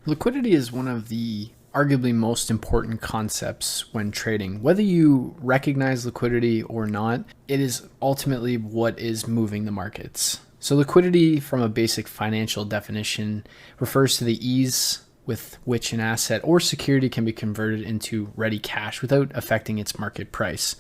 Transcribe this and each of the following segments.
Liquidity is one of the arguably most important concepts when trading. Whether you recognize liquidity or not, it is ultimately what is moving the markets. So liquidity, from a basic financial definition, refers to the ease with which an asset or security can be converted into ready cash without affecting its market price.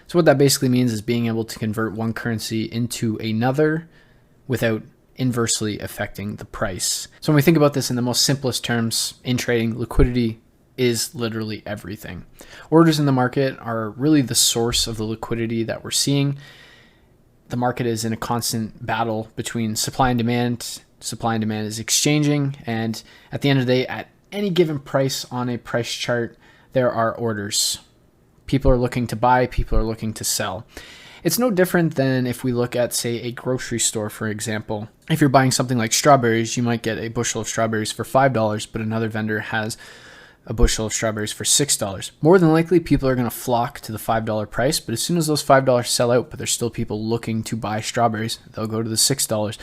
So what that basically means is being able to convert one currency into another without inversely affecting the price. So when we think about this in the most simplest terms in trading, liquidity is literally everything. Orders in the market are really the source of the liquidity that we're seeing. The market is in a constant battle between supply and demand. Supply and demand is exchanging, and at the end of the day, at any given price on a price chart, there are orders. People are looking to buy, people are looking to sell. It's no different than if we look at, say, a grocery store, for example. If you're buying something like strawberries, you might get a bushel of strawberries for $5, but another vendor has a bushel of strawberries for $6. More than likely, people are going to flock to the $5 price, but as soon as those $5 sell out, but there's still people looking to buy strawberries, they'll go to the $6.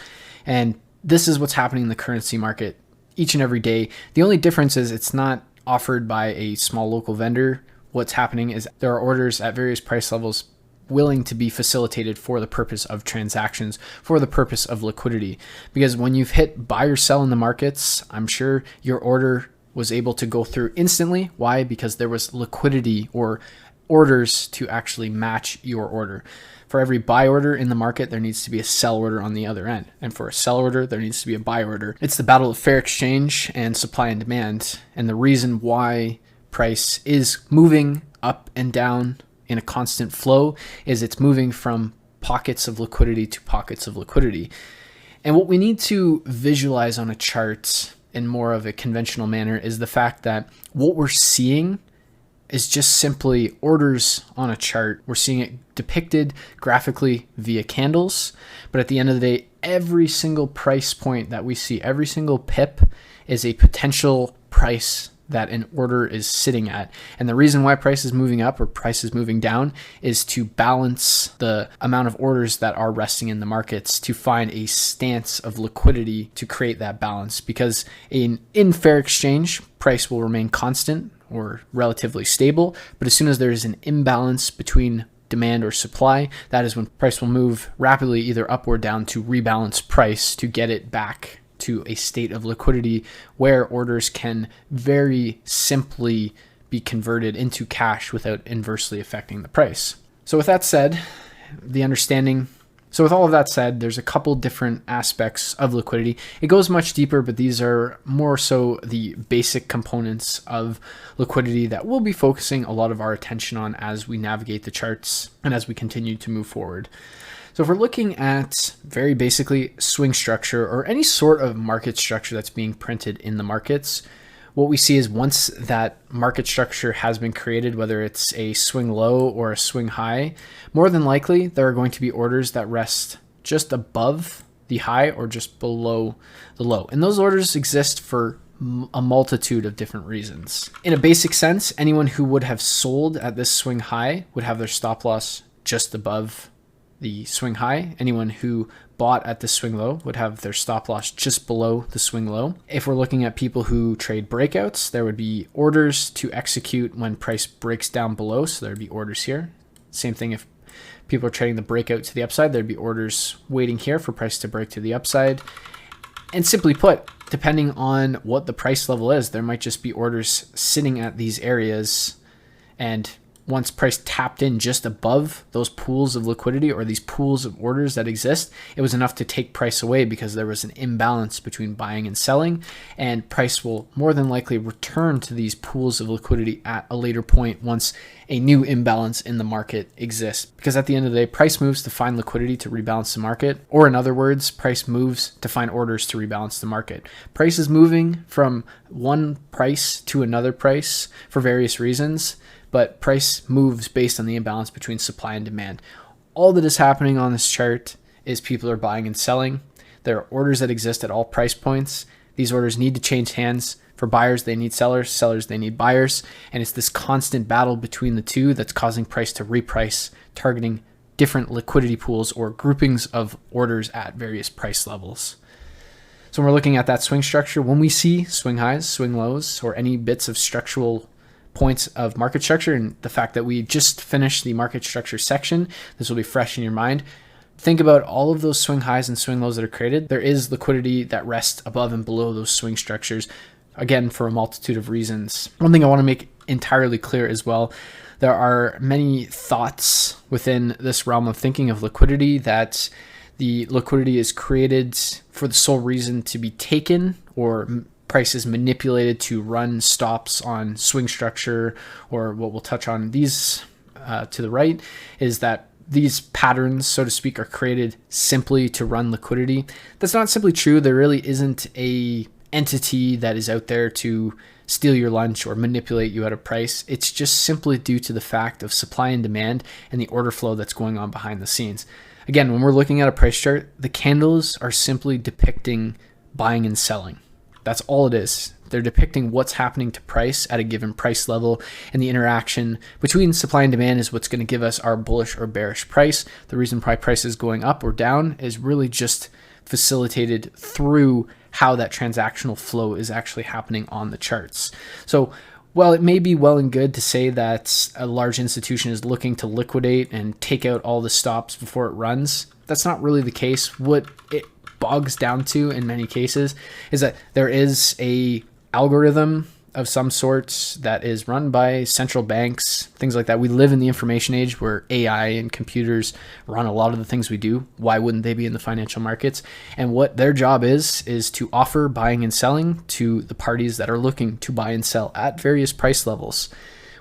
And this is what's happening in the currency market each and every day. The only difference is it's not offered by a small local vendor. What's happening is there are orders at various price levels willing to be facilitated for the purpose of transactions, for the purpose of liquidity. Because when you've hit buy or sell in the markets, I'm sure your order was able to go through instantly. Why? Because there was liquidity or orders to actually match your order. For every buy order in the market, there needs to be a sell order on the other end. And for a sell order, there needs to be a buy order. It's the battle of fair exchange and supply and demand. And the reason why price is moving up and down in a constant flow is it's moving from pockets of liquidity to pockets of liquidity. And what we need to visualize on a chart in more of a conventional manner is the fact that what we're seeing is just simply orders on a chart. We're seeing it depicted graphically via candles, but at the end of the day, every single price point that we see, every single pip is a potential price that an order is sitting at. And the reason why price is moving up or price is moving down is to balance the amount of orders that are resting in the markets, to find a stance of liquidity to create that balance. Because in fair exchange, price will remain constant or relatively stable. But as soon as there is an imbalance between demand or supply, that is when price will move rapidly either up or down to rebalance price to get it back to a state of liquidity where orders can very simply be converted into cash without inversely affecting the price. So with that said, with all of that said, there's a couple different aspects of liquidity. It goes much deeper, but these are more so the basic components of liquidity that we'll be focusing a lot of our attention on as we navigate the charts and as we continue to move forward. So if we're looking at very basically swing structure or any sort of market structure that's being printed in the markets, what we see is once that market structure has been created, whether it's a swing low or a swing high, more than likely there are going to be orders that rest just above the high or just below the low. And those orders exist for a multitude of different reasons. In a basic sense, anyone who would have sold at this swing high would have their stop loss just above the swing high. Anyone who bought at the swing low would have their stop loss just below the swing low. If we're looking at people who trade breakouts, there would be orders to execute when price breaks down below. So there'd be orders here. Same thing if people are trading the breakout to the upside, there'd be orders waiting here for price to break to the upside. And simply put, depending on what the price level is, there might just be orders sitting at these areas, and once price tapped in just above those pools of liquidity or these pools of orders that exist, it was enough to take price away because there was an imbalance between buying and selling, and price will more than likely return to these pools of liquidity at a later point once a new imbalance in the market exists. Because at the end of the day, price moves to find liquidity to rebalance the market, or in other words, price moves to find orders to rebalance the market. Price is moving from one price to another price for various reasons, but price moves based on the imbalance between supply and demand. All that is happening on this chart is people are buying and selling. There are orders that exist at all price points. These orders need to change hands. For buyers, they need sellers. Sellers, they need buyers. And it's this constant battle between the two that's causing price to reprice, targeting different liquidity pools or groupings of orders at various price levels. So when we're looking at that swing structure, when we see swing highs, swing lows, or any bits of structural points of market structure, and the fact that we just finished the market structure section, this will be fresh in your mind. Think about all of those swing highs and swing lows that are created. There is liquidity that rests above and below those swing structures, again, for a multitude of reasons. One thing I want to make entirely clear as well, there are many thoughts within this realm of thinking of liquidity that the liquidity is created for the sole reason to be taken, or prices manipulated to run stops on swing structure, or what we'll touch on these to the right is that these patterns, so to speak, are created simply to run liquidity. That's not simply true. There really isn't a entity that is out there to steal your lunch or manipulate you at a price. It's just simply due to the fact of supply and demand and the order flow that's going on behind the scenes. Again, when we're looking at a price chart, the candles are simply depicting buying and selling. That's all it is. They're depicting what's happening to price at a given price level, and the interaction between supply and demand is what's going to give us our bullish or bearish price. The reason why price is going up or down is really just facilitated through how that transactional flow is actually happening on the charts. So while it may be well and good to say that a large institution is looking to liquidate and take out all the stops before it runs, that's not really the case. What it bogs down to in many cases is that there is a algorithm of some sorts that is run by central banks, things like that. We live in the information age where AI and computers run a lot of the things we do. Why wouldn't they be in the financial markets? And what their job is to offer buying and selling to the parties that are looking to buy and sell at various price levels.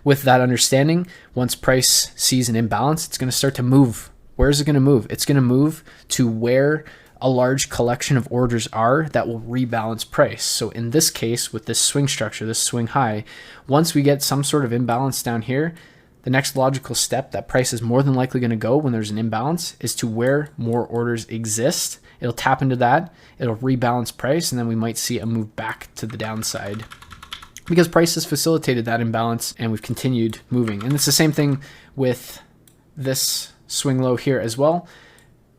With that understanding, once price sees an imbalance, it's going to start to move. Where is it going to move? It's going to move to where a large collection of orders are that will rebalance price. So in this case, with this swing structure, this swing high, once we get some sort of imbalance down here, the next logical step that price is more than likely going to go when there's an imbalance is to where more orders exist. It'll tap into that, it'll rebalance price, and then we might see a move back to the downside because price has facilitated that imbalance and we've continued moving. And it's the same thing with this swing low here as well.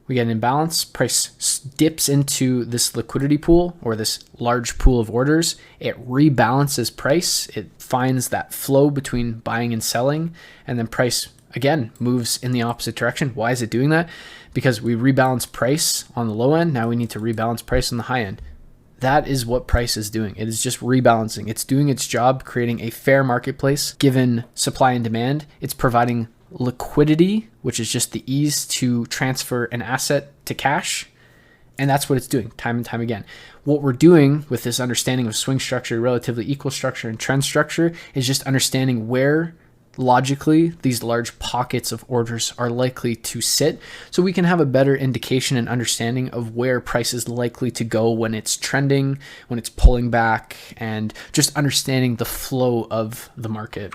We get an imbalance, price dips into this liquidity pool or this large pool of orders. It rebalances price. It finds that flow between buying and selling, and then price again moves in the opposite direction. Why is it doing that? Because we rebalance price on the low end. Now we need to rebalance price on the high end. That is what price is doing. It is just rebalancing. It's doing its job, creating a fair marketplace given supply and demand. It's providing liquidity, which is just the ease to transfer an asset to cash. And that's what it's doing time and time again. What we're doing with this understanding of swing structure, relatively equal structure, and trend structure is just understanding where logically these large pockets of orders are likely to sit, so we can have a better indication and understanding of where price is likely to go when it's trending, when it's pulling back, and just understanding the flow of the market.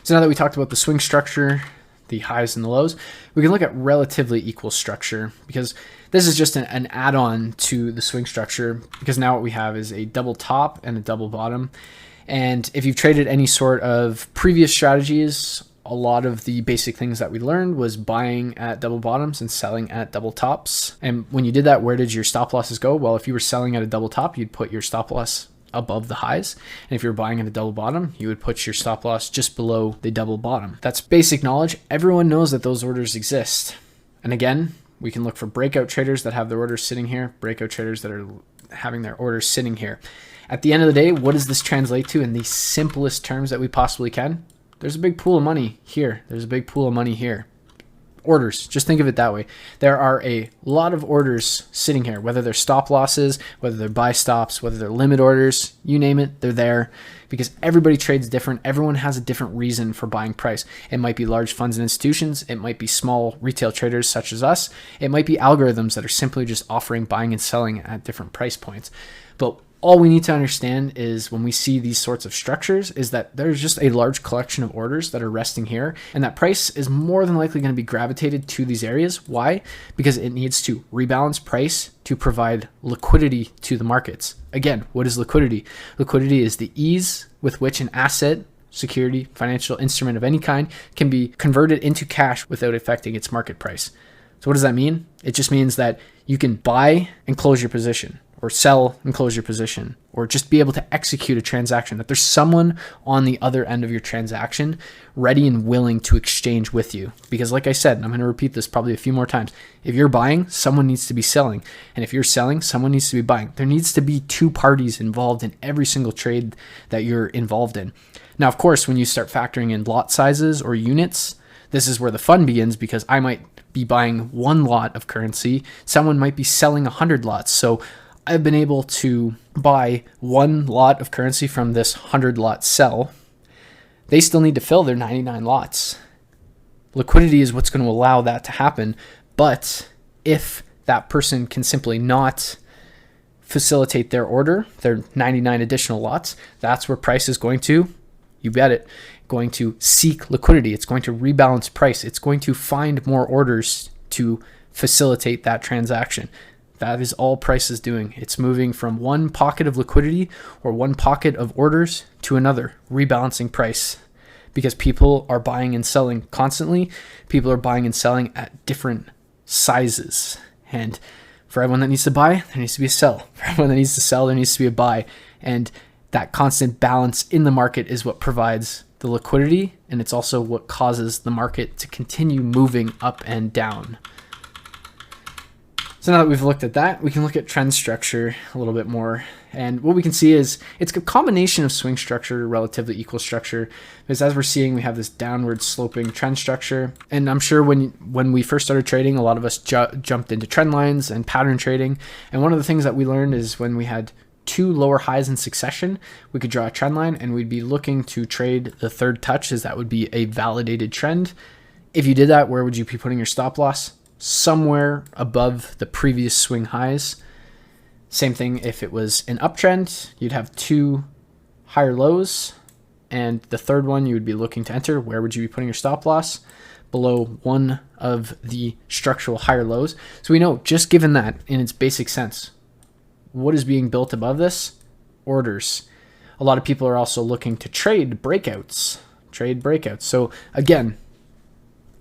So now that we talked about the swing structure, the highs and the lows, we can look at relatively equal structure, because this is just an add-on to the swing structure, because now what we have is a double top and a double bottom. And if you've traded any sort of previous strategies, a lot of the basic things that we learned was buying at double bottoms and selling at double tops. And when you did that, where did your stop losses go? Well, if you were selling at a double top, you'd put your stop loss above the highs. And if you're buying at a double bottom, you would put your stop loss just below the double bottom. That's basic knowledge. Everyone knows that those orders exist. And again, we can look for breakout traders that have their orders sitting here, breakout traders that are having their orders sitting here. At the end of the day, what does this translate to in the simplest terms that we possibly can? There's a big pool of money here. There's a big pool of money here. Orders, just think of it that way. There are a lot of orders sitting here, whether they're stop losses, whether they're buy stops, whether they're limit orders, you name it, they're there, because everybody trades different. Everyone has a different reason for buying price. It might be large funds and institutions. It might be small retail traders such as us. It might be algorithms that are simply just offering buying and selling at different price points. But all we need to understand is when we see these sorts of structures is that there's just a large collection of orders that are resting here, and that price is more than likely going to be gravitated to these areas. Why? Because it needs to rebalance price to provide liquidity to the markets. Again, what is liquidity? Liquidity is the ease with which an asset, security, financial instrument of any kind can be converted into cash without affecting its market price. So what does that mean? It just means that you can buy and close your position, or sell and close your position, or just be able to execute a transaction, that there's someone on the other end of your transaction ready and willing to exchange with you. Because like I said, and I'm going to repeat this probably a few more times, if you're buying, someone needs to be selling. And if you're selling, someone needs to be buying. There needs to be two parties involved in every single trade that you're involved in. Now, of course, when you start factoring in lot sizes or units, this is where the fun begins, because I might be buying one lot of currency, someone might be selling 100 lots. So I've been able to buy one lot of currency from this 100 lot sell. They still need to fill their 99 lots. Liquidity is what's going to allow that to happen. But if that person can simply not facilitate their order, their 99 additional lots, that's where price is going to, you bet it, going to seek liquidity. It's going to rebalance price. It's going to find more orders to facilitate that transaction. That is all price is doing. It's moving from one pocket of liquidity or one pocket of orders to another, rebalancing price, because people are buying and selling constantly. People are buying and selling at different sizes. And for everyone that needs to buy, there needs to be a sell. For everyone that needs to sell, there needs to be a buy. And that constant balance in the market is what provides the liquidity, and it's also what causes the market to continue moving up and down. So now that we've looked at that, we can look at trend structure a little bit more. And what we can see is it's a combination of swing structure, relatively equal structure, because as we're seeing, we have this downward sloping trend structure. And I'm sure when we first started trading, a lot of us jumped into trend lines and pattern trading. And one of the things that we learned is when we had two lower highs in succession, we could draw a trend line and we'd be looking to trade the third touch, as that would be a validated trend. If you did that, where would you be putting your stop loss? Somewhere above the previous swing highs. Same thing if it was an uptrend, you'd have two higher lows, and the third one you would be looking to enter. Where would you be putting your stop loss? Below one of the structural higher lows. So we know, just given that in its basic sense, what is being built above this? Orders. A lot of people are also looking to trade breakouts. So again,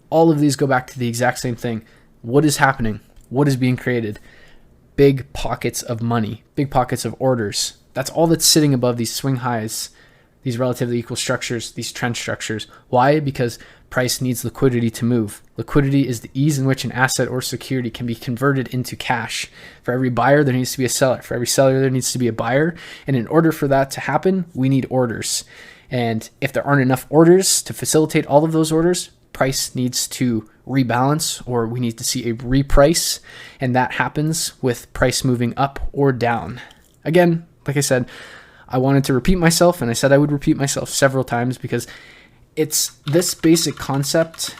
all of these go back to the exact same thing. What is happening? What is being created? Big pockets of money, big pockets of orders. That's all that's sitting above these swing highs, these relatively equal structures, these trend structures. Why? Because price needs liquidity to move. Liquidity is the ease in which an asset or security can be converted into cash. For every buyer, there needs to be a seller. For every seller, there needs to be a buyer. And in order for that to happen, we need orders. And if there aren't enough orders to facilitate all of those orders, price needs to rebalance, or we need to see a reprice, and that happens with price moving up or down. Again, like I said, I wanted to repeat myself, and I said I would repeat myself several times, because it's this basic concept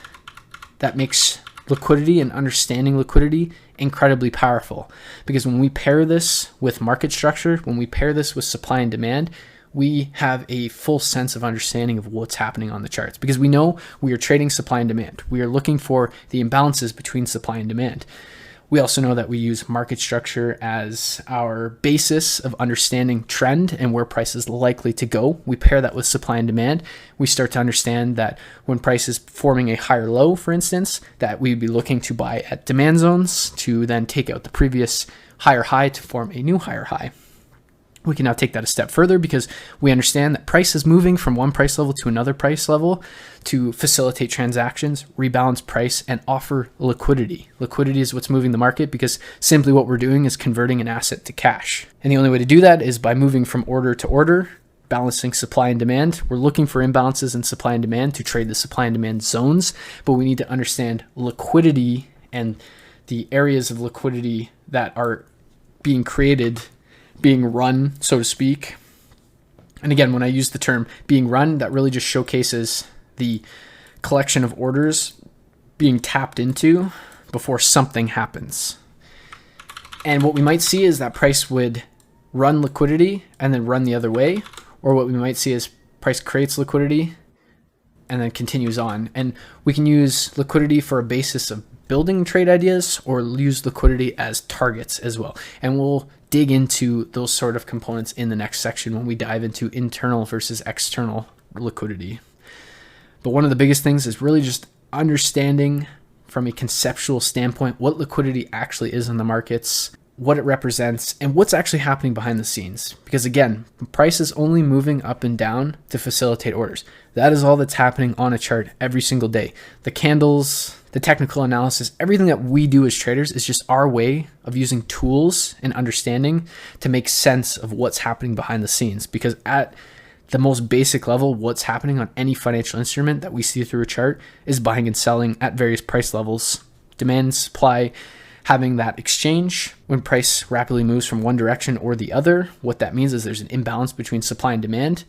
that makes liquidity and understanding liquidity incredibly powerful. Because when we pair this with market structure, when we pair this with supply and demand, we have a full sense of understanding of what's happening on the charts, because we know we are trading supply and demand. We are looking for the imbalances between supply and demand. We also know that we use market structure as our basis of understanding trend and where price is likely to go. We pair that with supply and demand. We start to understand that when price is forming a higher low, for instance, that we'd be looking to buy at demand zones to then take out the previous higher high to form a new higher high. We can now take that a step further, because we understand that price is moving from one price level to another price level to facilitate transactions, rebalance price, and offer liquidity. Liquidity is what's moving the market, because simply what we're doing is converting an asset to cash. And the only way to do that is by moving from order to order, balancing supply and demand. We're looking for imbalances in supply and demand to trade the supply and demand zones, but we need to understand liquidity and the areas of liquidity that are being created, being run, so to speak. And again, when I use the term being run, that really just showcases the collection of orders being tapped into before something happens. And what we might see is that price would run liquidity and then run the other way, or what we might see is price creates liquidity and then continues on. And we can use liquidity for a basis of building trade ideas, or use liquidity as targets as well. And we'll dig into those sort of components in the next section when we dive into internal versus external liquidity. But one of the biggest things is really just understanding from a conceptual standpoint what liquidity actually is in the markets. what it represents, and what's actually happening behind the scenes. Because again, price is only moving up and down to facilitate orders. That is all that's happening on a chart every single day. The candles, the technical analysis, everything that we do as traders is just our way of using tools and understanding to make sense of what's happening behind the scenes. Because at the most basic level, what's happening on any financial instrument that we see through a chart is buying and selling at various price levels, demand, supply, having that exchange. When price rapidly moves from one direction or the other, what that means is there's an imbalance between supply and demand,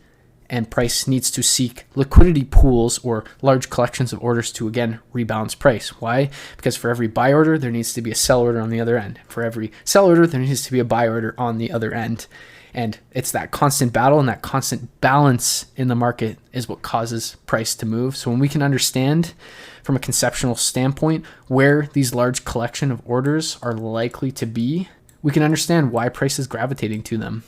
and price needs to seek liquidity pools or large collections of orders to, again, rebalance price. Why? Because for every buy order, there needs to be a sell order on the other end. For every sell order, there needs to be a buy order on the other end. And it's that constant battle and that constant balance in the market is what causes price to move. So when we can understand from a conceptual standpoint where these large collection of orders are likely to be, we can understand why price is gravitating to them.